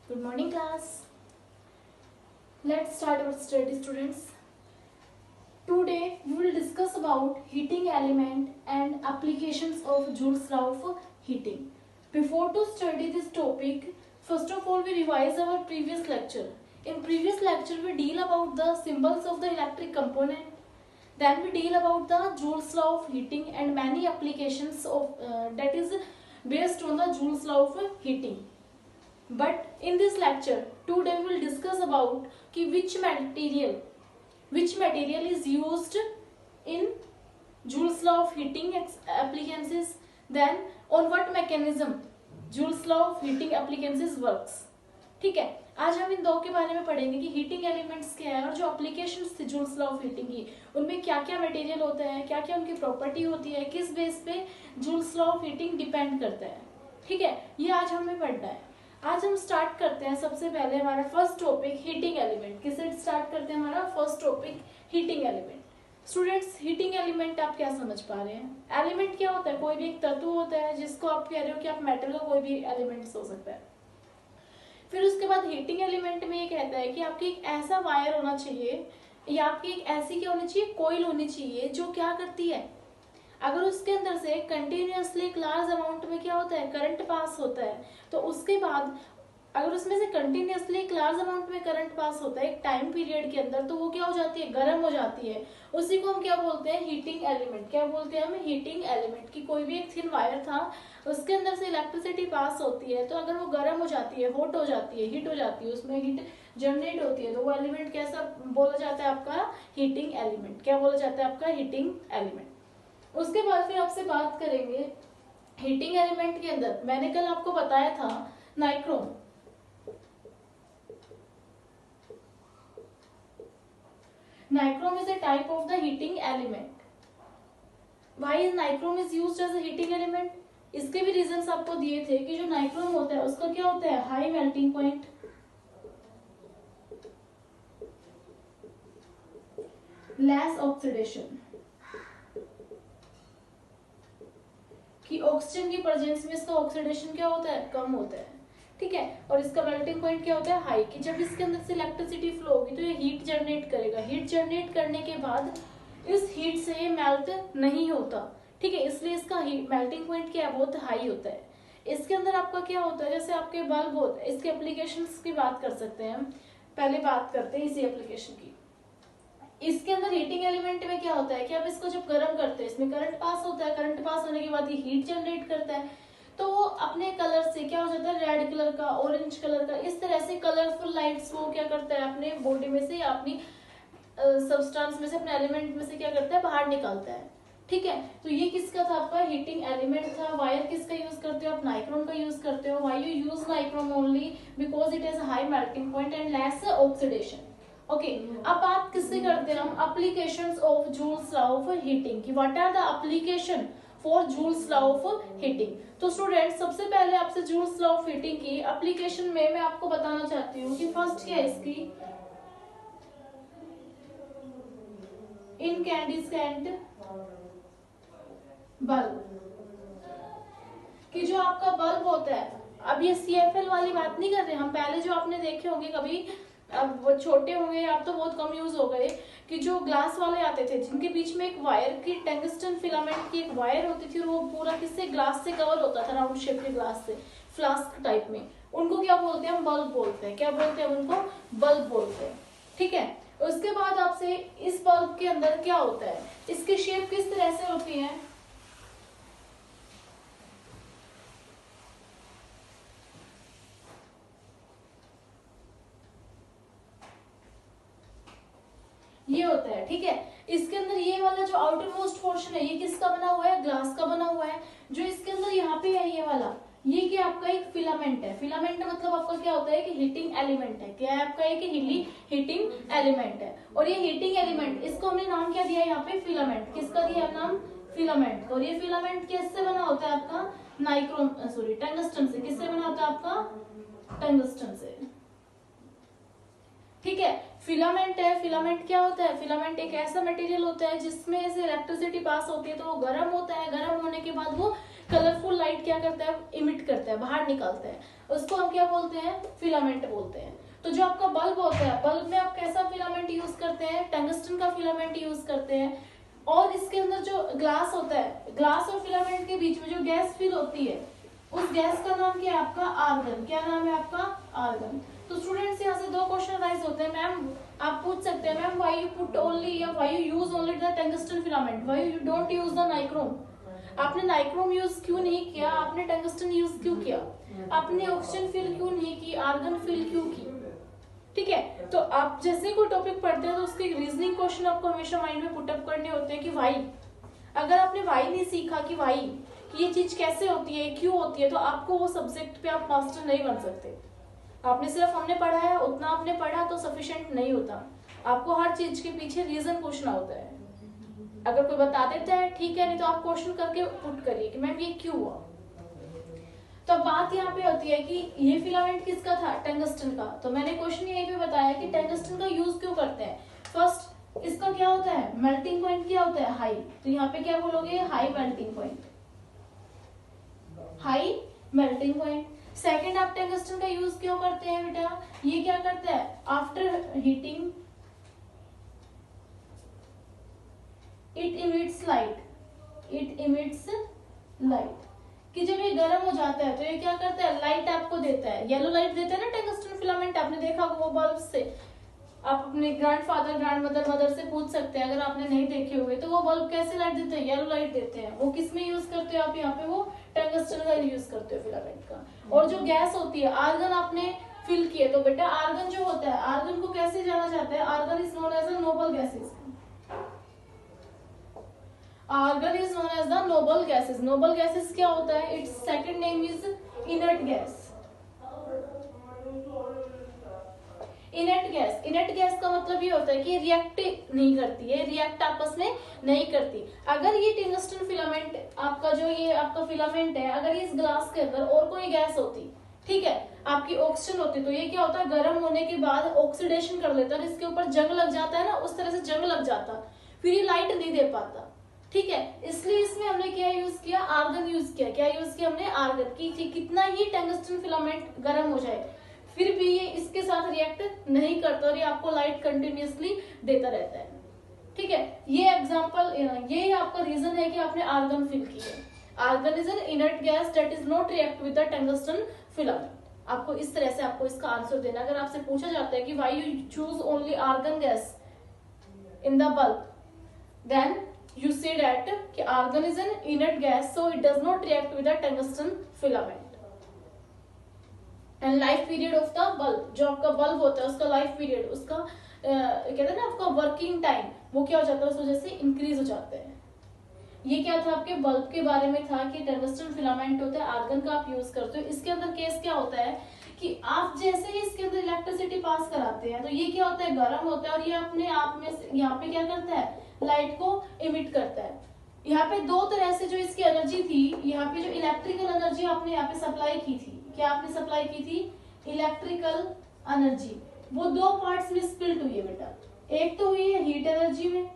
Good morning, class. Let's start our study, students. Today we will discuss about heating element and applications of Joule's law of heating. Before to study this topic, first of all we revise our previous lecture. In previous lecture we deal about the symbols of the electric component. Then we deal about the Joule's law of heating and many applications of that is based on the Joule's law of heating. But in this lecture today we will discuss about कि which material is used in Joule's law of heating appliances, then on what mechanism Joule's law of heating appliances works. ठीक है, आज हम इन दो के बारे में पढ़ेंगे कि हीटिंग एलिमेंट्स क्या है और जो एप्लीकेशंस थी जूल्स लॉ ऑफ हीटिंग की उनमें क्या क्या मटेरियल होता है, क्या क्या उनकी प्रॉपर्टी होती है, किस बेस पे joules law of heating depend करता है. ठीक है, ये आज हमें पढ़ना है. आज हम स्टार्ट करते हैं सबसे पहले हमारा फर्स्ट टॉपिक हीटिंग एलिमेंट. किससे स्टार्ट करते हैं? हमारा first topic heating element. Students, heating element आप क्या समझ पा रहे हैं? एलिमेंट क्या होता है? कोई भी एक तत्व होता है जिसको आप कह रहे हो कि आप मेटल का कोई भी एलिमेंट्स हो सकता है. फिर उसके बाद हीटिंग एलिमेंट में ये कहता है कि आपकी एक ऐसा वायर होना चाहिए या आपकी एक ऐसी क्या होनी चाहिए, कोयल होनी चाहिए जो क्या करती है, अगर उसके अंदर से कंटिन्यूअसली एक लार्ज अमाउंट में क्या होता है, करंट पास होता है, तो उसके बाद अगर उसमें से कंटिन्यूअसली एक लार्ज अमाउंट में करंट पास होता है एक टाइम पीरियड के अंदर, तो वो क्या हो जाती है, गर्म हो जाती है. उसी को हम क्या बोलते हैं, हीटिंग एलिमेंट. क्या बोलते हैं हम? Heating element. की कोई भी एक थिन वायर था उसके अंदर से इलेक्ट्रिसिटी पास होती है, तो अगर वो गर्म हो जाती है, हॉट हो जाती है, हीट हो जाती है, उसमें हीट जनरेट होती है, तो वो एलिमेंट कैसा बोला जाता है आपका? Heating element. क्या बोला जाता है आपका? Heating element. उसके बाद फिर आपसे बात करेंगे हीटिंग एलिमेंट के अंदर. मैंने कल आपको बताया था nichrome. Nichrome is a type of the heating element. Why is nichrome is used as a heating element? इसके भी रीजंस आपको दिए थे कि जो नाइक्रोम होता है उसका क्या होता है, high melting point, less oxidation, कि ऑक्सीजन की प्रेजेंस में इसका ऑक्सीडेशन क्या होता है, कम होता है. ठीक है, और इसका मेल्टिंग पॉइंट क्या होता है, हाई. कि जब इसके अंदर से इलेक्ट्रिसिटी फ्लो होगी तो ये हीट जनरेट करेगा. हीट जनरेट करने के बाद इस हीट से ये मेल्ट नहीं होता. ठीक है, इसलिए इसका मेल्टिंग पॉइंट क्या है, बहुत हाई होता है. इसके अंदर आपका क्या होता है, जैसे आपके बल्ब होते हैं, इसके एप्लीकेशंस की बात कर सकते हैं हम. पहले बात करते हैं इसी एप्लीकेशन की. इसके अंदर हीटिंग एलिमेंट में क्या होता है कि आप इसको जब गर्म करते हैं इसमें करंट पास होता है, करंट पास होने के बाद ये हीट जनरेट करता है, तो वो अपने कलर से क्या हो जाता है, रेड कलर का, ऑरेंज कलर का, इस तरह से कलरफुल लाइट्स वो क्या करता है, अपने बॉडी में से, अपनी सब्सटेंस में से, अपने एलिमेंट में से क्या करता है, बाहर निकालता है. ठीक है, तो ये किसका था आपका? हीटिंग एलिमेंट था. वायर किसका यूज करते हो आप? नाइक्रोम का यूज करते हो. Why you use nichrome only? Because it has high melting point and less oxidation. Okay, अब बात किससे करते हैं हम? Applications of Joule's law of heating की. What are the application for Joule's law of heating? तो स्टूडेंट, सबसे पहले आपसे जूल्स लॉ ऑफ हीटिंग की एप्लीकेशन में मैं आपको बताना चाहती हूँ कि फर्स्ट क्या है इसकी, इनकैंडिसेंट बल्ब. कि जो आपका बल्ब होता है, अब ये CFL वाली बात नहीं कर रहे हम, पहले जो आपने देखे होंगे कभी, अब वो छोटे होंगे, अब तो बहुत कम यूज हो गए, कि जो ग्लास वाले आते थे जिनके बीच में एक वायर की टंगस्टन फिलामेंट की एक वायर होती थी और वो पूरा किससे, ग्लास से कवर होता था, राउंड शेप के ग्लास से, फ्लास्क टाइप में. उनको क्या बोलते हैं हम? बल्ब बोलते हैं. क्या बोलते हैं उनको? बल्ब बोलते हैं. ठीक है, उसके बाद आपसे इस बल्ब के अंदर क्या होता है, इसकी शेप किस तरह से होती है, ये होता है. ठीक है, इसके अंदर ये वाला जो आउटर मोस्ट पोर्शन है ये किसका बना हुआ है? ग्लास का बना हुआ है. जो इसके अंदर यहाँ पे है ये वाला, ये क्या आपका एक फिलामेंट है. फिलामेंट मतलब आपका क्या होता है कि हीटिंग एलिमेंट है. क्या है आपका? एक हीटिंग एलिमेंट है. और ये हीटिंग एलिमेंट, इसको हमने नाम क्या दिया यहाँ पे? फिलामेंट. किसका दिया नाम? फिलामेंट. और ये फिलामेंट किससे बना होता है आपका? नाइक्रोम, सॉरी, टंगस्टन से. किससे बना होता है आपका? टंगस्टन से. ठीक है, फिलामेंट है. फिलामेंट क्या होता है? फिलामेंट एक ऐसा मटेरियल होता है जिसमें से इलेक्ट्रिसिटी पास होती है, तो वो गर्म होता है. गर्म होने के बाद वो कलरफुल लाइट क्या करता है, इमिट करता है, बाहर निकालता है, उसको हम क्या बोलते हैं, फिलामेंट बोलते हैं। तो जो आपका बल्ब होता है, बल्ब में आप कैसा फिलामेंट यूज करते हैं, टंगस्टन का फिलामेंट यूज करते हैं। और इसके अंदर जो ग्लास होता है, ग्लास और फिलामेंट के बीच में जो गैस फिल होती है, उस गैस का नाम क्या है आपका, आर्गन। क्या नाम है आपका, आर्गन। तो स्टूडेंट्स यहाँ से दो क्वेश्चन राइज होते हैं, मैम आप पूछ सकते हैं ma'am why you put only या why you use only the tungsten filament, why you don't use the nichrome. आपने नाइक्रोम यूज क्यों नहीं किया, आपने टंगस्टन यूज क्यों किया, आपने ऑक्सीजन फिल क्यों नहीं की, आर्गन फिल क्यों की। ठीक है, तो आप जैसे कोई टॉपिक पढ़ते हैं तो उसके रीजनिंग क्वेश्चन आपको हमेशा माइंड में पुटअप करने होते हैं कि व्हाई। अगर आपने व्हाई नहीं सीखा कि व्हाई, कि ये चीज कैसे होती है, क्यों होती है, तो आपको वो सब्जेक्ट पे आप मास्टर नहीं बन सकते। आपने सिर्फ हमने पढ़ा है उतना आपने पढ़ा तो सफिशिएंट नहीं होता, आपको हर चीज के पीछे रीजन पूछना होता है। अगर कोई बता देता है ठीक है, नहीं तो आप क्वेश्चन करके पुट करिए कि मैम ये क्यों हुआ। तो बात यहाँ पे होती है कि ये फिलामेंट किसका था, टंगस्टन का। तो मैंने क्वेश्चन यहीं पे बताया कि टंगस्टन का यूज क्यों करते हैं। फर्स्ट इसका क्या होता है, मेल्टिंग पॉइंट क्या होता है, हाई। तो यहाँ पे क्या बोलोगे, high melting point, high melting point. Second आप टंगस्टन का यूज क्यों करते हैं बेटा, ये क्या करता है, after heating it emits light, it emits light, कि जब ये गर्म हो जाता है तो ये क्या करता है, लाइट आपको देता है, येलो लाइट देता है ना टंगस्टन फिलामेंट। आपने देखा वो बल्ब से, आप अपने ग्रैंडफादर ग्रैंडमदर मदर से पूछ सकते हैं अगर आपने नहीं देखे हुए, तो वो बल्ब कैसे लाइट देते हैं, येलो लाइट देते हैं। वो किस में यूज करते हो आप, यहाँ पे वो टंगस्टन का यूज करते हो फिलामेंट का। और जो गैस होती है, आर्गन आपने फिल किए, तो बेटा आर्गन जो होता है, आर्गन को कैसे जाना जाता है, argon is known as a noble gases, argon is known as the noble gases. Noble gases क्या होता है, it's second name is inert gas. Inert gas, inert gas का मतलब ये होता है कि रिएक्ट नहीं करती है, रिएक्ट आपस में नहीं करती। अगर ये टंगस्टन फिलामेंट आपका जो ये आपका फिलामेंट है, अगर इस ग्लास के अंदर और कोई गैस होती, ठीक है, आपकी ऑक्सीजन होती, तो ये क्या होता है, गर्म होने के बाद ऑक्सीडेशन कर लेता है, इसके ऊपर जंग लग जाता है ना, उस तरह से जंग लग जाता, फिर ये लाइट नहीं दे पाता। ठीक है, इसलिए इसमें हमने क्या यूज किया, आर्गन यूज किया। क्या यूज किया हमने, आर्गन की कितना ही टंगस्टन फिलामेंट गर्म हो जाए फिर भी ये इसके साथ रिएक्ट नहीं करता और ये आपको लाइट कंटिन्यूअसली देता रहता है। ठीक है, ये एग्जांपल, ये आपका रीजन है कि आपने आर्गन फिल किया। Argon is an inert gas that is not react with the tungsten filament. आपको इस तरह से आपको इसका आंसर देना। अगर आपसे पूछा जाता है कि why you choose only argon gas in the bulb, then you say that कि argon is an inert gas so it does not react with the tungsten filament and life period of the bulb, जो आपका bulb होता है उसका life period, उसका कहते हैं ना आपका वर्किंग टाइम, वो क्या हो जाता है उस वजह से इंक्रीज हो जाते हैं। ये क्या था आपके बल्ब के बारे में था कि टंगस्टन फिलामेंट होता है, आर्गन का आप यूज करते हो। इसके अंदर केस क्या होता है कि आप जैसे ही इसके अंदर इलेक्ट्रिसिटी पास कराते हैं तो ये क्या होता है, गर्म होता है और ये अपने आप में यहाँ पे क्या करता है, लाइट को इमिट करता है। यहाँ पे दो तरह से जो इसकी एनर्जी थी, यहाँ पे जो इलेक्ट्रिकल एनर्जी आपने यहाँ पे सप्लाई की थी, क्या आपने सप्लाई की थी, इलेक्ट्रिकल एनर्जी, वो दो पार्ट्स में स्प्लिट हुई है बेटा। एक तो हुई है हीट एनर्जी में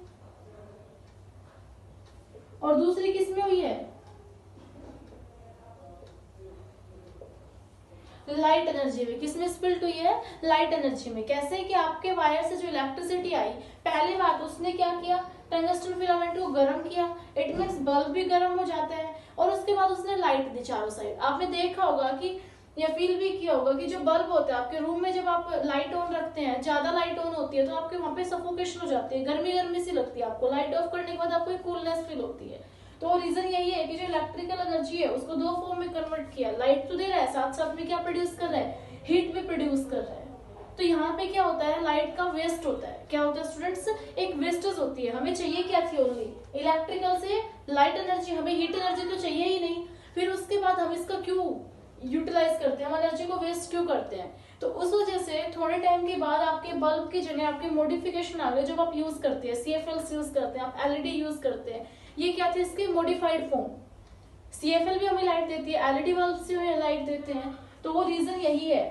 और दूसरी किस में हुई है, लाइट एनर्जी में। किसमें स्प्लिट हुई है, लाइट एनर्जी में। कैसे कि आपके वायर से जो इलेक्ट्रिसिटी आई, पहले बात उसने क्या किया, टंगस्टन फिलामेंट को गर्म किया, इट मींस बल्ब भी गर्म हो जाता है, और उसके बाद उसने लाइट दी चारों साइड। आपने देखा होगा कि या फील भी किया होगा कि जो बल्ब होता है आपके रूम में, जब आप लाइट ऑन रखते हैं, ज्यादा लाइट ऑन होती है तो आपके वहां पे सफोकेशन हो जाती है, गर्मी गर्मी सी लगती है आपको। लाइट ऑफ करने के बाद आपको एक कूलनेस फील होती है। तो रीजन यही है कि जो इलेक्ट्रिकल एनर्जी है उसको दो फॉर्म में कन्वर्ट किया, लाइट तो दे रहा है, साथ साथ में क्या प्रोड्यूस कर रहा है, हीट भी प्रोड्यूस कर रहा है। तो यहाँ पे क्या होता है, लाइट का वेस्ट होता है। क्या होता है स्टूडेंट्स, एक वेस्टेज होती है। हमें चाहिए क्या थी, ओनली इलेक्ट्रिकल से लाइट एनर्जी, हमें हीट एनर्जी तो चाहिए ही नहीं। फिर उसके बाद हम इसका क्यों यूटिलाइज करते हैं, हम एनर्जी को वेस्ट क्यों करते हैं। तो उस वजह से थोड़े टाइम के बाद आपके बल्ब की जगह आपके मॉडिफिकेशन आ गए। जब आप यूज करते हैं CFL यूज करते हैं, आप LED यूज करते हैं, ये क्या थे, इसके मॉडिफाइड फॉर्म। CFL भी हमें लाइट देती है, LED बल्ब से हमें लाइट देते हैं। तो वो रीजन यही है,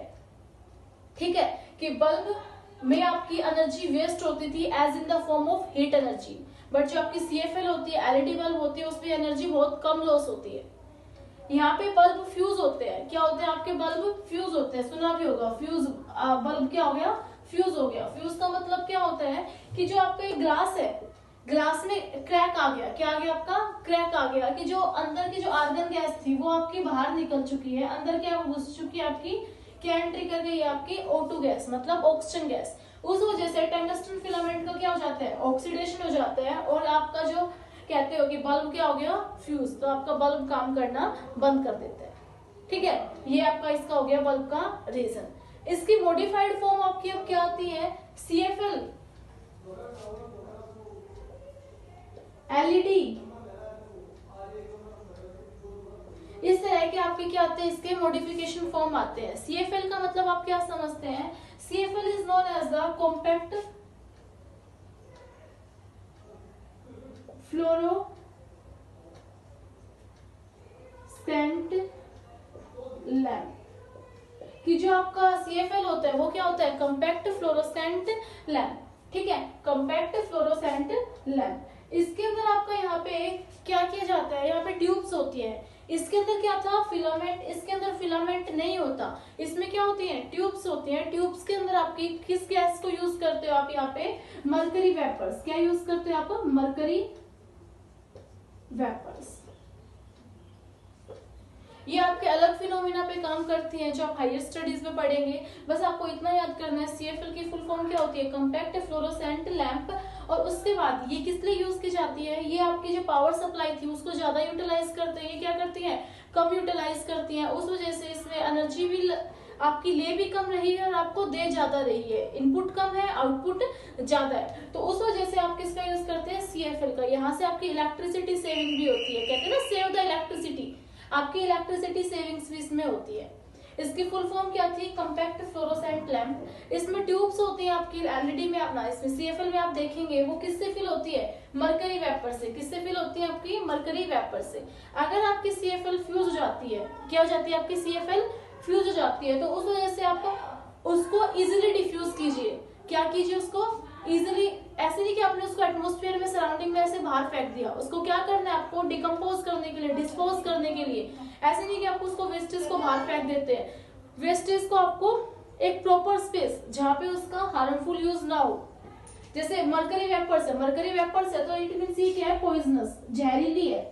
ठीक है, कि बल्ब में आपकी एनर्जी वेस्ट होती थी as in the form of heat energy, but जो आपकी CFL होती है, LED बल्ब होती है, उसमें एनर्जी बहुत कम लॉस होती है। यहाँ पे बल्ब फ्यूज होते हैं, क्या होते हैं आपके बल्ब फ्यूज होते हैं, सुना भी होगा फ्यूज, बल्ब क्या हो गया फ्यूज हो गया। फ्यूज का मतलब क्या होता है कि जो आपका ग्लास है, ग्लास में क्रैक आ गया, क्या आ गया आपका क्रैक आ गया, कि जो अंदर की जो आर्गन गैस थी वो आपकी बाहर निकल चुकी है, अंदर क्या घुस चुकी है आपकी, क्या एंट्री कर गई है आपकी O2 गैस मतलब ऑक्सीजन गैस। उस वजह से टंगस्टन फिलामेंट का क्या हो जाता है ऑक्सीडेशन हो जाता है, और आपका जो कहते हो कि बल्ब क्या हो गया फ्यूज, तो आपका बल्ब काम करना बंद कर देता है। ठीक है, ये आपका इसका हो गया बल्ब का रीजन। इसकी मॉडिफाइड फॉर्म आपकी अब क्या आती है, CFL, LED, इस तरह के आपके क्या आते हैं, इसके मॉडिफिकेशन फॉर्म आते हैं। CFL का मतलब आप क्या समझते हैं, CFL is known as the compact fluorescent lamp, कि जो आपका CFL होता है वो क्या होता है कॉम्पैक्ट फ्लोरोसेंट लैम्प। ठीक है, कॉम्पैक्ट फ्लोरोसेंट लैम्प। इसके अंदर आपका यहाँ पे क्या किया जाता है, यहाँ पे ट्यूब्स होती है, इसके अंदर क्या था फिलामेंट, इसके अंदर फिलामेंट नहीं होता, इसमें क्या होती है ट्यूब्स होती हैं। ट्यूब्स के अंदर आपकी किस गैस को यूज करते हो आप, यहाँ पे मरकरी वेपर्स, क्या यूज करते हो आप मरकरी वेपर्स। ये आपके अलग फिनोमिना पे काम करती हैं जो आप हायर स्टडीज में पढ़ेंगे। बस आपको इतना याद करना है CFL की फुल फॉर्म क्या होती है कॉम्पैक्ट फ्लोरोसेंट लैंप। और उसके बाद ये किस लिए यूज की जाती है, ये आपकी जो पावर सप्लाई थी उसको ज्यादा यूटिलाइज करते हैं, ये क्या करती है कम यूटिलाइज करती है, उस वजह से इसमें एनर्जी भी आपकी ले भी कम रही है और आपको दे ज्यादा रही है, इनपुट कम है आउटपुट ज्यादा है, तो उस वजह से आप किसका यूज करते हैं CFL का। यहाँ से आपकी इलेक्ट्रिसिटी सेविंग भी होती है, कहते हैं ना सेव द इलेक्ट्रिसिटी, आपकी इलेक्ट्रिसिटी सेविंग्स भी इसमें होती है। इसकी फुल फॉर्म क्या थी कॉम्पैक्ट फ्लोरोसेंट लैंप। इसमें ट्यूब्स होती हैं आपकी LED में अपना, इसमें CFL में आप देखेंगे वो किससे फिल होती है मरकरी वेपर से, किससे फिल होती है आपकी मरकरी वेपर से। अगर आपकी CFL फ्यूज हो जाती है, क्या हो जाती है आपकी CFL फ्यूज हो जाती है, तो उस वजह से आप उसको इजिली डिफ्यूज कीजिए, क्या कीजिए उसको इजिली, ऐसे नहीं कि आपने उसको एटमोस्फेयर में सराउंडिंग में ऐसे बाहर फेंक दिया, उसको क्या करना है आपको डिकम्पोज करने के लिए, डिस्पोज करने के लिए, ऐसे नहीं कि आपको उसको वेस्टेज को बाहर फेंक देते हैं, वेस्टेज को आपको एक प्रॉपर स्पेस जहाँ पे उसका हार्मफुल यूज ना हो, जैसे मरकरी वेपर्स है, मरकरी वेपर्स है तो इट मींस ये क्या है पॉइजनस, जहरीली है,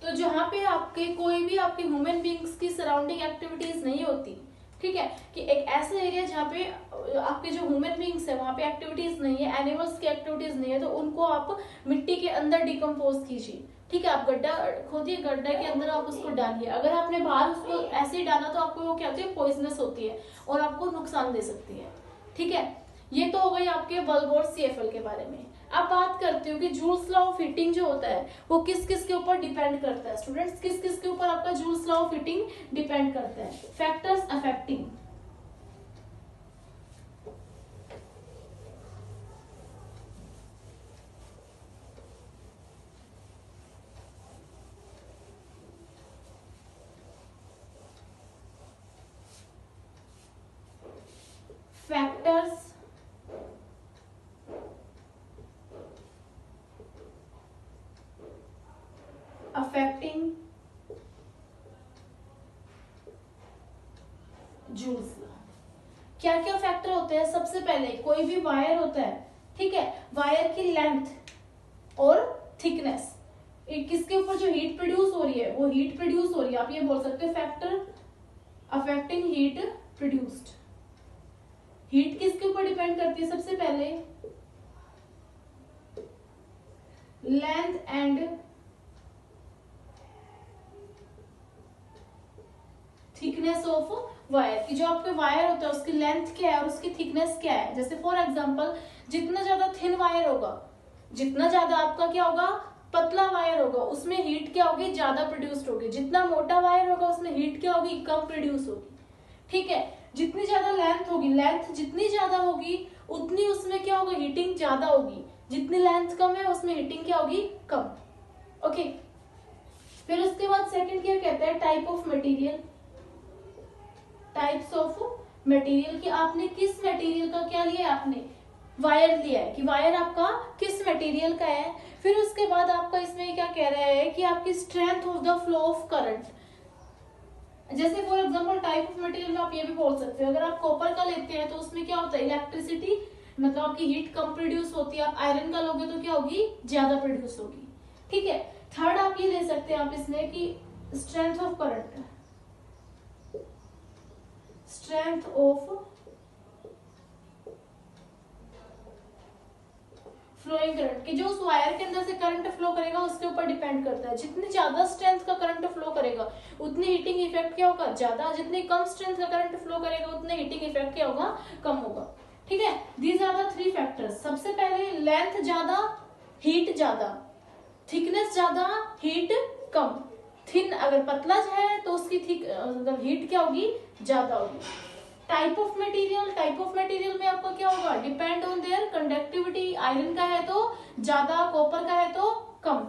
तो जहाँ पे आपके कोई भी आपके ह्यूमन बींग्स की सराउंडिंग एक्टिविटीज नहीं होती, ठीक है, कि एक ऐसा एरिया जहाँ पे आपके जो ह्यूमन बींग्स है वहां पे एक्टिविटीज नहीं है, एनिमल्स की एक्टिविटीज नहीं है, तो उनको आप मिट्टी के अंदर डिकम्पोज कीजिए। ठीक है, आप गड्ढा खोदिए, गड्ढे के अंदर आप उसको डालिए, अगर आपने बाहर उसको ऐसे ही डाला तो आपको वो क्या होती है पॉइजनस होती है और आपको नुकसान दे सकती है। ठीक है, ये तो हो गई आपके बल्ब और CFL के बारे में। अब बात करते हो कि जूल्स लॉ ऑफ हीटिंग जो होता है वो किस किस के ऊपर डिपेंड करता है स्टूडेंट्स, किस किस के ऊपर आपका joules law of heating depend करता है। Factors affecting, factors affecting joules law. क्या क्या फैक्टर होते हैं, सबसे पहले कोई भी वायर होता है, ठीक है, वायर की लेंथ और थिकनेस, किसके ऊपर जो हीट प्रोड्यूस हो रही है वो हीट प्रोड्यूस हो रही है, आप ये बोल सकते हो factor affecting heat produced. Heat किसके ऊपर डिपेंड करती है, सबसे पहले length and thickness of wire, की जो आपके वायर होता है उसकी लेंथ क्या है और उसकी थिकनेस क्या है। जैसे फॉर एग्जांपल जितना ज्यादा थिन वायर होगा, जितना ज्यादा आपका क्या होगा पतला वायर होगा, उसमें हीट क्या होगी ज्यादा प्रोड्यूस्ड होगी, जितना मोटा वायर होगा उसमें हीट क्या होगी कम प्रोड्यूस होगी। ठीक है, जितनी ज्यादा लेंथ होगी, लेंथ जितनी ज्यादा होगी उतनी उसमें क्या होगा हीटिंग ज्यादा होगी, जितनी लेंथ कम है उसमें हीटिंग क्या होगी कम। ओके, फिर उसके बाद सेकंड क्या कहते हैं type of material, types of material, कि आपने किस मटेरियल का क्या लिया, आपने वायर लिया है कि वायर आपका किस मटेरियल का है। फिर उसके बाद आपका इसमें क्या कह रहा है कि आपकी strength of the flow of current. जैसे for example type of material में आप ये भी बोल सकते हो, अगर आप कॉपर का लेते हैं तो उसमें क्या होता है, इलेक्ट्रिसिटी मतलब आपकी हीट कम प्रोड्यूस होती है। आप आयरन का लोगे तो क्या होगी, ज्यादा प्रोड्यूस होगी। ठीक है। थर्ड आप ये ले सकते हैं आप इसमें कि strength of current, strength of flowing current, कि जो उस वायर के अंदर से करंट फ्लो करेगा उसके ऊपर डिपेंड करता है। जितनी ज्यादा स्ट्रेंथ का करंट फ्लो करेगा उतनी हीटिंग इफेक्ट क्या होगा, ज्यादा। जितनी कम स्ट्रेंथ का करंट फ्लो करेगा उतने हीटिंग इफेक्ट क्या होगा, कम होगा। ठीक है। These are the three factors. सबसे पहले लेंथ ज्यादा, हीट ज्यादा, थिकनेस ज्यादा, हीट कम। थिन अगर पतला है तो उसकी थिक मतलब हीट क्या होगी, ज्यादा होगी। Type of material, type of material में आपका क्या होगा, depend on their conductivity. Iron का है तो ज्यादा, कॉपर का है तो कम।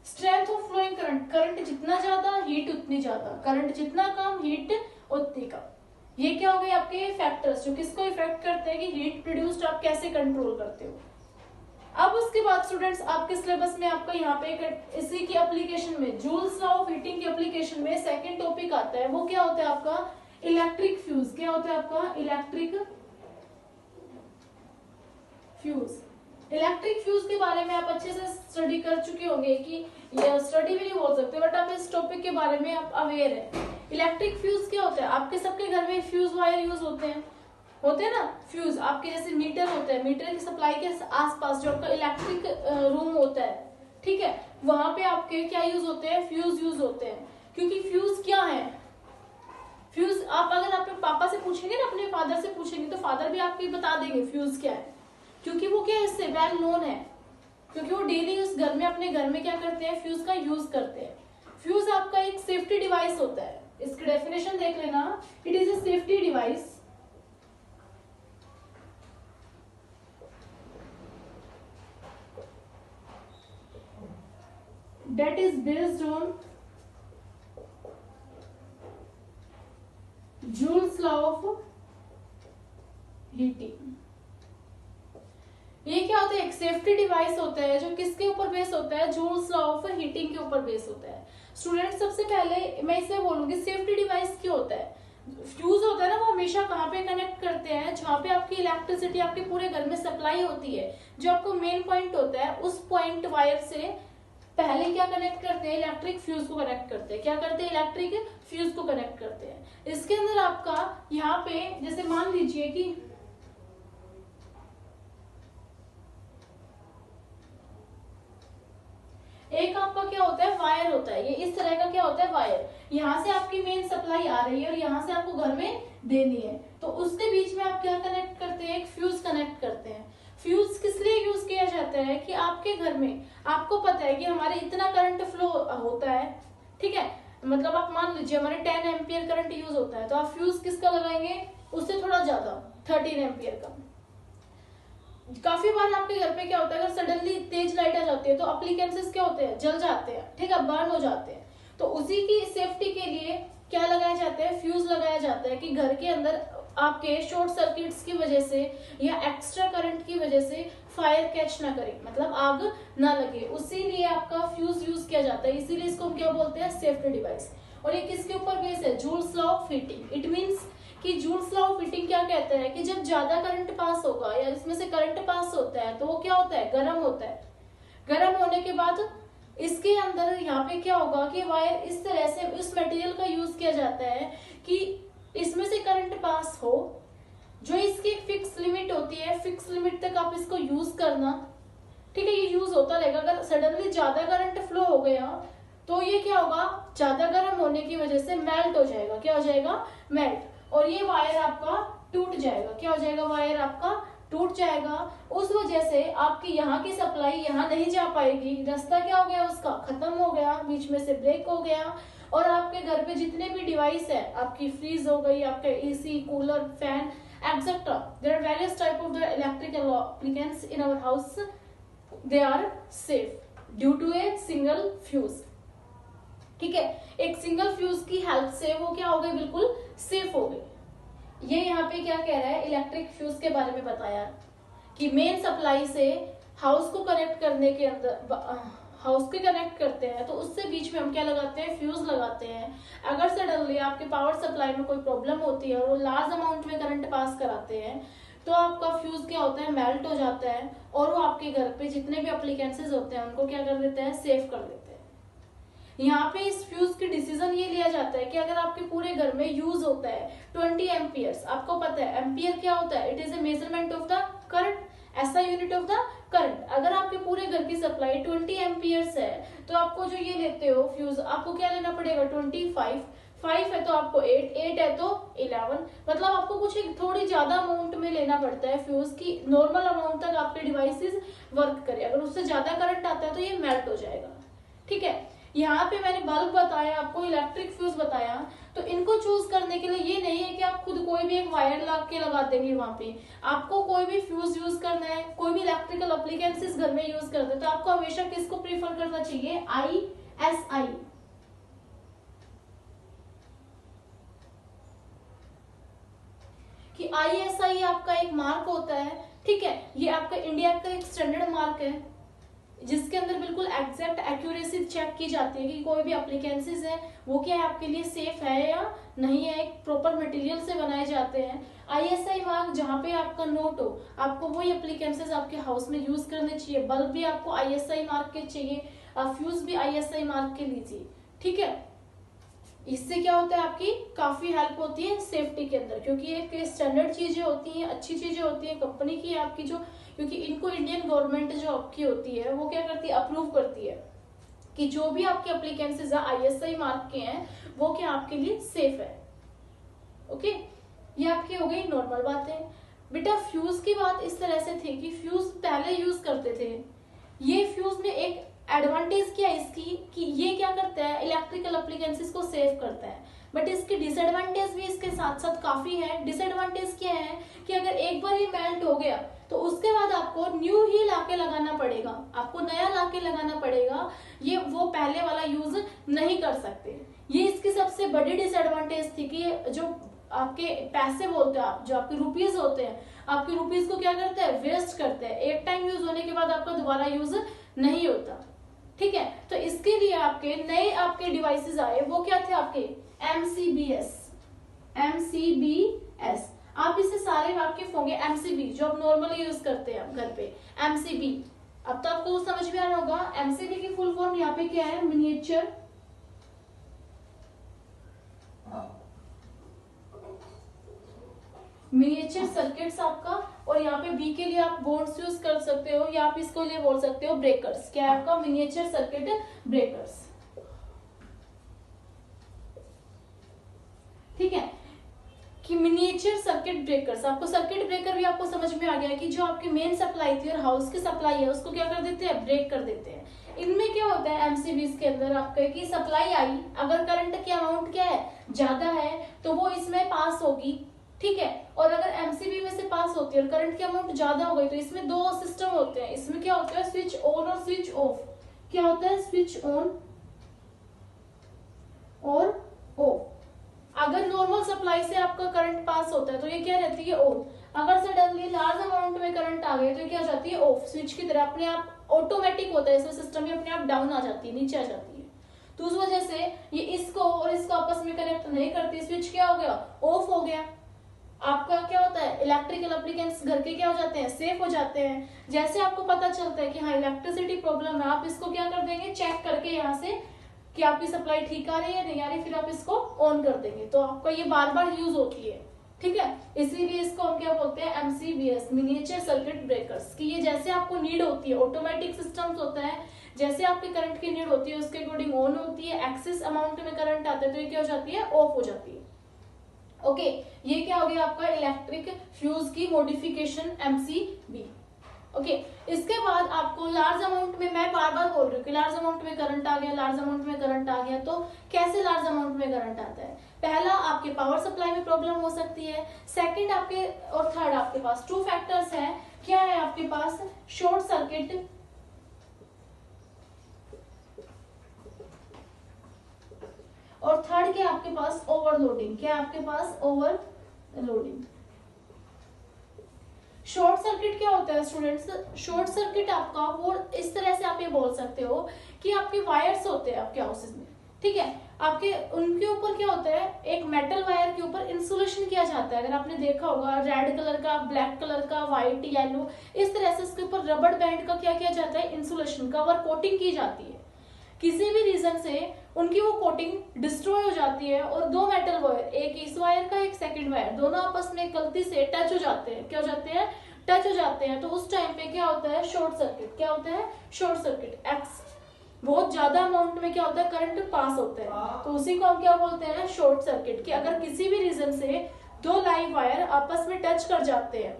Strength of flowing current, current जितना ज्यादा हीट उतनी ज्यादा, करंट जितना कम हीट उतनी कम। ये क्या हो गए आपके फैक्टर्स जो किसको इफेक्ट करते हैं कि हीट प्रोड्यूस्ड आप कैसे कंट्रोल करते हो। अब उसके बाद स्टूडेंट्स आपके सिलेबस में आपका यहाँ पे इसी की एप्लीकेशन में जूल्स लॉ ऑफ हीटिंग की एप्लीकेशन में सेकंड टॉपिक आता है, वो क्या होता है आपका इलेक्ट्रिक फ्यूज। क्या होता है आपका इलेक्ट्रिक फ्यूज। इलेक्ट्रिक फ्यूज के बारे में आप अच्छे से स्टडी कर चुके होंगे, कि ये स्टडी भी नहीं बोल सकते बट आप इस टॉपिक के बारे में आप अवेयर है। इलेक्ट्रिक फ्यूज क्या होता है, आपके सबके घर में फ्यूज वायर यूज होते हैं ना। फ्यूज आपके जैसे मीटर होता है, मीटर की सप्लाई के आसपास जो आपका इलेक्ट्रिक रूम होता है, ठीक है, वहां पे आपके क्या यूज होते हैं, फ्यूज यूज होते हैं। क्योंकि फ्यूज क्या है, फ्यूज आप अगर अपने पापा से पूछेंगे ना, अपने फादर से पूछेंगे तो फादर भी आपको बता देंगे फ्यूज क्या है, क्योंकि वो क्या है इससे वेल नोन है, क्योंकि वो डेली उस घर में अपने घर में क्या करते हैं, फ्यूज का यूज करते हैं। फ्यूज आपका एक सेफ्टी डिवाइस होता है, इसकी डेफिनेशन देख लेना, it is a safety device that is based on Joule's law of heating। ये क्या होता है, एक सेफ्टी डिवाइस होता है जो किसके ऊपर बेस होता है, जूल्स लॉ ऑफ हीटिंग के ऊपर बेस होता है। स्टूडेंट सबसे पहले मैं इसे बोलूंगी सेफ्टी डिवाइस क्यों होता है। फ्यूज होता है ना, वो हमेशा कहाँ पे कनेक्ट करते हैं, जहाँ पे आपकी इलेक्ट्रिसिटी आपके पूरे घर में सप्लाई होती है, जो आपको मेन पॉइंट होता है उस पॉइंट वायर से पहले क्या कनेक्ट करते हैं, इलेक्ट्रिक फ्यूज को कनेक्ट करते हैं। क्या करते हैं, इलेक्ट्रिक फ्यूज को कनेक्ट करते हैं। इसके अंदर आपका यहाँ पे जैसे मान लीजिए कि एक आपका क्या होता है, वायर होता है, ये इस तरह का क्या होता है, वायर। यहाँ से आपकी मेन सप्लाई आ रही है और यहाँ से आपको घर में देनी है, तो उसके बीच में आप क्या कनेक्ट करते हैं, एक फ्यूज कनेक्ट करते हैं। फ्यूज किस लिए यूज किया जाता है कि आपके घर में आपको पता है कि हमारे इतना करंट फ्लो होता है, ठीक है, मतलब आप मान लीजिए हमारे 10 एम्पियर करंट यूज होता है, तो आप फ्यूज किसका लगाएंगे, उससे थोड़ा ज्यादा 13 एम्पियर का। काफी बार आपके घर पे क्या होता है, अगर सडनली तेज लाइट आ जाती है तो अप्लीकेंसेस क्या होते हैं, जल जाते हैं, ठीक है, बर्न हो जाते हैं। तो उसी की सेफ्टी के लिए क्या लगाया जाता है, फ्यूज लगाया जाता है कि घर के अंदर आपके शॉर्ट सर्किट्स की वजह से या एक्स्ट्रा करंट की वजह से फायर कैच ना करे, मतलब आग ना लगे, उसीलिए आपका फ्यूज यूज किया जाता है। इसीलिए इसको हम क्या बोलते हैं, सेफ्टी डिवाइस। और ये किसके ऊपर बेस है, joules law of heating. It means कि जूल्स लॉ ऑफ हीटिंग क्या कहता है कि जब ज्यादा करंट पास होगा या इसमें से करंट पास होता है तो वो क्या होता है, गर्म होता है। गर्म होने के बाद इसके अंदर यहाँ पे क्या होगा कि वायर इस तरह से उस मटेरियल का यूज किया जाता है कि इसमें से करंट पास हो, जो इसकी एक फिक्स लिमिट होती है, फिक्स लिमिट तक आप इसको यूज करना, ठीक है, ये यूज होता रहेगा। अगर सडनली ज्यादा करंट फ्लो हो गया तो ये क्या होगा, ज्यादा गर्म होने की वजह से मेल्ट हो जाएगा। क्या हो जाएगा, मेल्ट, और ये वायर आपका टूट जाएगा। क्या हो जाएगा, वायर आपका टूट जाएगा। उस वजह से आपकी यहाँ की सप्लाई यहाँ नहीं जा पाएगी, रास्ता क्या हो गया, उसका खत्म हो गया, बीच में से ब्रेक हो गया। और आपके घर पे जितने भी डिवाइस है, आपकी फ्रीज हो गई, आपके AC, cooler, fan, etcetera, there are various type of the electrical appliances in our house, they are safe due to a single fuse. ठीक है, एक सिंगल फ्यूज की हेल्प से वो क्या हो गए, बिल्कुल सेफ हो गए। ये यहाँ पे क्या कह रहा है, इलेक्ट्रिक फ्यूज के बारे में बताया कि कि मेन सप्लाई से हाउस को कनेक्ट करने के अंदर हाउस के कनेक्ट करते हैं, तो उससे बीच में हम क्या लगाते हैं, फ्यूज लगाते हैं। अगर सडनली आपके पावर सप्लाई में कोई प्रॉब्लम होती है और वो लार्ज अमाउंट में करंट पास कराते हैं, तो आपका फ्यूज क्या होता है, मेल्ट हो जाता है और वो आपके घर पे जितने भी एप्लीकेंसेस होते हैं उनको क्या कर देते हैं, सेव कर देते हैं। यहाँ पे इस फ्यूज की डिसीजन ये लिया जाता है कि अगर आपके पूरे घर में यूज होता है 20 एम्पियर्स, आपको पता है एम्पियर क्या होता है, it is a measurement of the current, ऐसा यूनिट ऑफ द करंट। अगर आपके पूरे घर की सप्लाई 20 एम्पियर्स है तो आपको जो ये लेते हो फ्यूज, आपको क्या लेना पड़ेगा, 25, 5 है तो आपको 8, 8 है तो 11, मतलब आपको कुछ एक थोड़ी ज्यादा अमाउंट में लेना पड़ता है फ्यूज की नॉर्मल अमाउंट तक आपके डिवाइसेस वर्क करे। अगर उससे ज्यादा करंट आता है तो ये मेल्ट हो जाएगा। ठीक है, यहाँ पे मैंने बल्ब बताया, आपको इलेक्ट्रिक फ्यूज बताया, तो इनको चूज करने के लिए ये नहीं है कि आप खुद कोई भी एक वायर ला के लगा देंगे वहां पे। आपको कोई भी फ्यूज यूज करना है, कोई भी इलेक्ट्रिकल एप्लीकेंसेस घर में यूज करते हैं, तो आपको हमेशा किसको प्रीफर करना चाहिए, ISI। कि ISI आपका एक मार्क होता है। ठीक है, ये आपका इंडिया का एक स्टैंडर्ड मार्क है जिसके अंदर बिल्कुल एग्जैक्ट एक्यूरेसी चेक की जाती है कि कोई भी एप्लीकेंसेस है वो क्या है, आपके लिए सेफ है या नहीं है, एक प्रॉपर मटेरियल से बनाए जाते हैं। ISI मार्क जहाँ पे आपका नोट हो, आपको वही एप्लीकेंसेस आपके हाउस में यूज करने चाहिए। बल्ब भी आपको ISI मार्क के चाहिए, फ्यूज भी ISI मार्क के लीजिए। ठीक है, इससे क्या होता है, आपकी काफी हेल्प होती है सेफ्टी के अंदर, क्योंकि ये स्टैंडर्ड चीजें होती हैं, अच्छी चीजें होती हैं कंपनी की आपकी जो, क्योंकि इनको इंडियन गवर्नमेंट जो आपकी होती है वो क्या करती है, अप्रूव करती है कि जो भी आपके एप्लीकेंसेस है ISI मार्क के हैं वो क्या आपके लिए सेफ है। ओके, ये आपकी हो गई नॉर्मल बातें। बेटा फ्यूज की बात इस तरह से थी कि फ्यूज पहले यूज करते थे, ये फ्यूज में एक एडवांटेज क्या है इसकी कि ये क्या करता है, इलेक्ट्रिकल एप्लीकेंसेस को सेव करता है, बट इसकी डिसएडवांटेज भी इसके साथ साथ काफी है। डिसएडवांटेज क्या है कि अगर एक बार ये मेल्ट हो गया तो उसके बाद आपको न्यू ही लाके लगाना पड़ेगा, आपको नया लाके लगाना पड़ेगा, ये वो पहले वाला यूज नहीं कर सकते। ये इसकी सबसे बड़ी डिसएडवांटेज थी कि जो आपके पैसे बोलते हैं आप, जो आपके रुपीज होते हैं, आपके रुपीज को क्या करते हैं, वेस्ट करते हैं, एक टाइम यूज होने के बाद आपका दोबारा यूज नहीं होता। ठीक है, तो इसके लिए आपके नए आपके डिवाइसेस आए, वो क्या थे आपके MCBS। आप इससे सारे वाकिफ होंगे, MCB जो आप नॉर्मली यूज करते हैं घर पे, MCB। अब तो आपको समझ में आ रहा होगा MCB की फुल फॉर्म यहाँ पे क्या है, मिनिएचर सर्किट्स आपका, और यहाँ पे बी के लिए आप बोर्ड्स यूज कर सकते हो या आप इसको लिए बोल सकते हो ब्रेकर्स। क्या है आपका, मिनिएचर सर्किट ब्रेकर्स। ठीक है, कि मिनिएचर सर्किट ब्रेकर्स, आपको सर्किट ब्रेकर भी आपको समझ में आ गया कि जो आपकी मेन सप्लाई थी और हाउस की सप्लाई है उसको क्या कर देते हैं, ब्रेक कर देते हैं। इनमें क्या होता है MCBs के अंदर आपका कि सप्लाई आई, अगर करंट की अमाउंट क्या है, ज्यादा है तो वो इसमें पास होगी। ठीक है, और अगर MCB में से पास होती है और करंट की अमाउंट ज्यादा हो गई तो इसमें दो सिस्टम होते हैं। इसमें क्या होता है, स्विच ऑन और स्विच ऑफ। क्या होता है, स्विच ऑन और ऑफ। अगर नॉर्मल सप्लाई से आपका करंट पास होता है तो ये क्या रहती है, ऑन। अगर सडनली लार्ज अमाउंट में करंट आ गया तो क्या हो जाती है, ऑफ। स्विच की तरह अपने आप ऑटोमेटिक होता है, इसमें सिस्टम ही अपने आप डाउन आ जाती है, नीचे आ जाती है। तो उस वजह से ये इसको और इसको आपस में कनेक्ट नहीं करती, स्विच क्या हो गया, ऑफ हो गया। आपका क्या होता है, इलेक्ट्रिकल एप्लीकेंस घर के क्या हो जाते हैं, सेफ हो जाते हैं। जैसे आपको पता चलता है कि हाँ इलेक्ट्रिसिटी प्रॉब्लम है, आप इसको क्या कर देंगे, चेक करके यहाँ से कि आपकी सप्लाई ठीक आ रही है नहीं आ रही, फिर आप इसको ऑन कर देंगे, तो आपका ये बार बार यूज होती है। ठीक है, इसीलिए इसको हम क्या बोलते हैं, MCBS, मिनिएचर सर्किट ब्रेकर्स। कि ये जैसे आपको नीड होती है, ऑटोमेटिक सिस्टम्स होता है, जैसे आपके करंट की नीड होती है उसके अकॉर्डिंग ऑन होती है, एक्सेस अमाउंट में करंट आता है तो ये क्या हो जाती है, ऑफ हो जाती है। ओके, ये क्या हो गया आपका इलेक्ट्रिक फ्यूज की मॉडिफिकेशन MCB। ओके, इसके बाद आपको लार्ज अमाउंट में, मैं बार बार बोल रही हूँ कि लार्ज अमाउंट में करंट आ गया, लार्ज अमाउंट में करंट आ गया, तो कैसे लार्ज अमाउंट में करंट आता है। पहला, आपके पावर सप्लाई में प्रॉब्लम हो सकती है। सेकंड आपके, और थर्ड आपके पास 2 फैक्टर्स है। क्या है आपके पास, शॉर्ट सर्किट और थर्ड क्या आपके पास, ओवरलोडिंग। क्या आपके पास, ओवरलोडिंग। शॉर्ट सर्किट क्या होता है स्टूडेंट्स? शॉर्ट सर्किट आपका वो इस तरह से आप ये बोल सकते हो कि आपके वायर्स होते हैं आपके हाउसेस में, ठीक है, आपके उनके ऊपर क्या होता है, एक मेटल वायर के ऊपर इंसुलेशन किया जाता है। अगर आपने देखा होगा रेड कलर का, ब्लैक कलर का, व्हाइट, येलो, इस तरह से उसके ऊपर रबड़ बैंड का क्या किया जाता है, इंसुलेशन कवर कोटिंग की जाती है। किसी भी रीजन से उनकी वो कोटिंग डिस्ट्रॉय हो जाती है और दो मेटल वायर, एक इस वायर का एक सेकंड वायर, दोनों आपस में गलती से टच हो जाते हैं। क्या हो जाते हैं? टच हो जाते हैं। तो उस टाइम पे क्या होता है? Short circuit. क्या होता है? Short circuit. एक्स बहुत ज्यादा अमाउंट में क्या होता है? करंट पास होता है। तो उसी को हम क्या बोलते हैं? Short circuit. कि अगर किसी भी रीजन से दो लाइव वायर आपस में टच कर जाते हैं,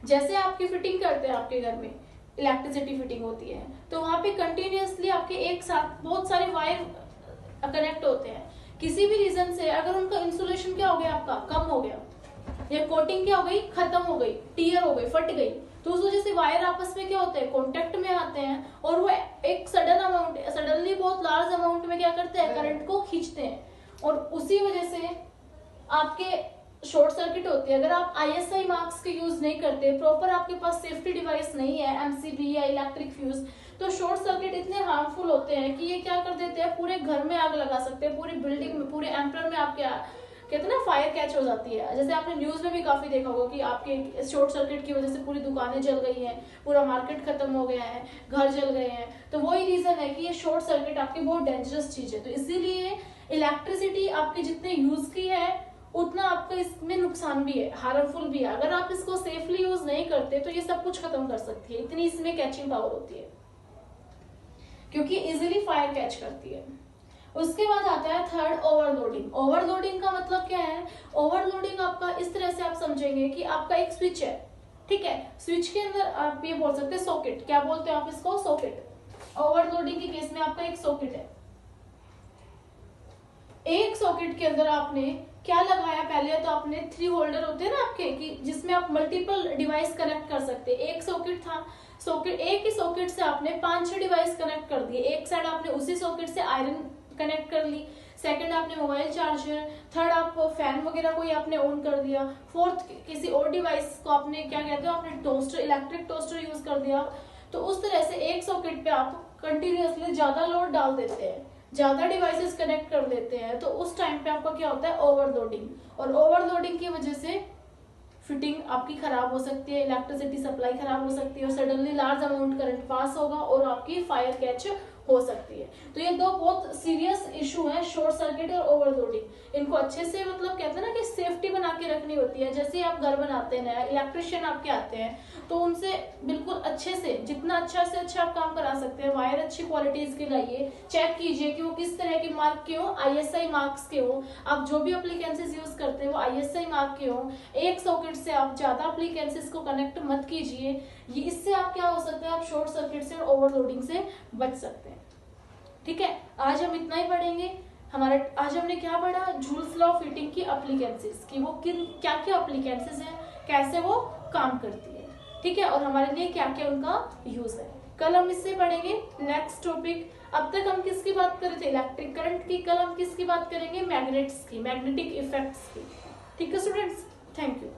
जैसे आपकी फिटिंग करते हैं आपके घर में इलेक्ट्रिसिटी फिटिंग होती है, तो वहां पे कंटिन्यूअसली आपके एक साथ बहुत सारे वायर कनेक्ट होते हैं। किसी भी रीजन से अगर उनका इंसुलेशन क्या हो गया, आपका कम हो गया, या कोटिंग क्या हो गई, खत्म हो गई, टीयर हो गई, फट गई, तो उस वजह से वायर आपस में क्या होते हैं? कॉन्टेक्ट में आते हैं और वो एक सडनली बहुत लार्ज अमाउंट में क्या करते हैं? करंट को खींचते हैं और उसी वजह से आपके शॉर्ट सर्किट होती है। अगर आप ISI मार्क्स के यूज नहीं करते, प्रॉपर आपके पास सेफ्टी डिवाइस नहीं है, MCB या इलेक्ट्रिक फ्यूज, तो शॉर्ट सर्किट इतने हार्मफुल होते हैं कि ये क्या कर देते हैं? पूरे घर में आग लगा सकते हैं, पूरी बिल्डिंग में, पूरे एम्पर में आपके कहते हैं ना फायर कैच हो जाती है। जैसे आपने न्यूज में भी काफी देखा होगा कि आपके शॉर्ट सर्किट की वजह से पूरी दुकानें जल गई हैं, पूरा मार्केट खत्म हो गया है, घर जल गए हैं। तो वही रीजन है कि ये शॉर्ट सर्किट आपकी बहुत डेंजरस चीज है। तो इसीलिए इलेक्ट्रिसिटी आपकी जितने यूज की है उतना आपका इसमें नुकसान भी है, हार्मफुल भी है। अगर आप इसको सेफली यूज नहीं करते तो ये सब कुछ खत्म कर सकती है, इतनी इसमें कैचिंग पावर होती है, क्योंकि इजीली फायर कैच करती है। उसके बाद आता है थर्ड, ओवरलोडिंग। ओवरलोडिंग का मतलब क्या है? ओवरलोडिंग आपका इस तरह से आप समझेंगे कि आपका एक स्विच है, ठीक है, स्विच के अंदर आप ये बोल सकते हैं सॉकेट। क्या बोलते हैं आप इसको? सॉकेट। ओवरलोडिंग के केस में आपका एक सॉकेट है। एक सॉकेट के अंदर आपने क्या लगाया? पहले तो आपने 3 होल्डर होते हैं ना आपके, कि जिसमें आप मल्टीपल डिवाइस कनेक्ट कर सकते हैं। एक सॉकेट था, सॉकेट एक ही सॉकेट से आपने 5-6 डिवाइस कनेक्ट कर दिए। एक साइड आपने उसी सॉकेट से आयरन कनेक्ट कर ली, सेकंड आपने मोबाइल चार्जर, थर्ड आप फैन वगैरह कोई आपने ऑन कर दिया, फोर्थ किसी और डिवाइस को आपने क्या कहते हो, आपने टोस्टर, इलेक्ट्रिक टोस्टर यूज कर दिया। तो उस तरह से एक सॉकेट पे आप कंटिन्यूअसली ज्यादा लोड डाल देते हैं, ज्यादा डिवाइसेस कनेक्ट कर देते हैं, तो उस टाइम पे आपका क्या होता है? ओवरलोडिंग। और ओवरलोडिंग की वजह से फिटिंग आपकी खराब हो सकती है, इलेक्ट्रिसिटी सप्लाई खराब हो सकती है और suddenly large amount current pass होगा और आपकी फायर कैच हो सकती है। तो ये दो बहुत सीरियस इशू है, शॉर्ट सर्किट और ओवरलोडिंग। इनको अच्छे से मतलब कहते हैं ना कि सेफ्टी बना के रखनी होती है। जैसे आप घर बनाते हैं, इलेक्ट्रिशियन आपके आते हैं, तो उनसे बिल्कुल अच्छे से, जितना अच्छा से अच्छा आप काम करा सकते हैं, वायर अच्छी क्वालिटीज के लाइए, चेक कीजिए कि वो किस तरह के मार्क के हो, ISI मार्क्स के हो। आप जो भी एप्लीकेंसेस यूज करते हैं वो ISI मार्क के हो। एक सॉकेट से आप ज्यादा एप्लीकेंसेस को कनेक्ट मत कीजिए। ये इससे आप क्या हो सकता है? आप शॉर्ट सर्किट से और ओवरलोडिंग से बच सकते हैं। ठीक है, आज हम इतना ही पढ़ेंगे। आज हमने क्या पढ़ा? जूल्स लॉ ऑफ हीटिंग की एप्लीकेंसेस, कि वो किन क्या क्या एप्लीकेंसेस हैं, कैसे वो काम करती है, ठीक है, और हमारे लिए क्या क्या उनका यूज है। कल हम इससे पढ़ेंगे नेक्स्ट टॉपिक। अब तक हम किसकी बात कर रहे थे? इलेक्ट्रिक करंट की। कल हम किसकी बात करेंगे? मैग्नेट्स की, मैग्नेटिक इफेक्ट्स की। ठीक है स्टूडेंट्स, थैंक यू।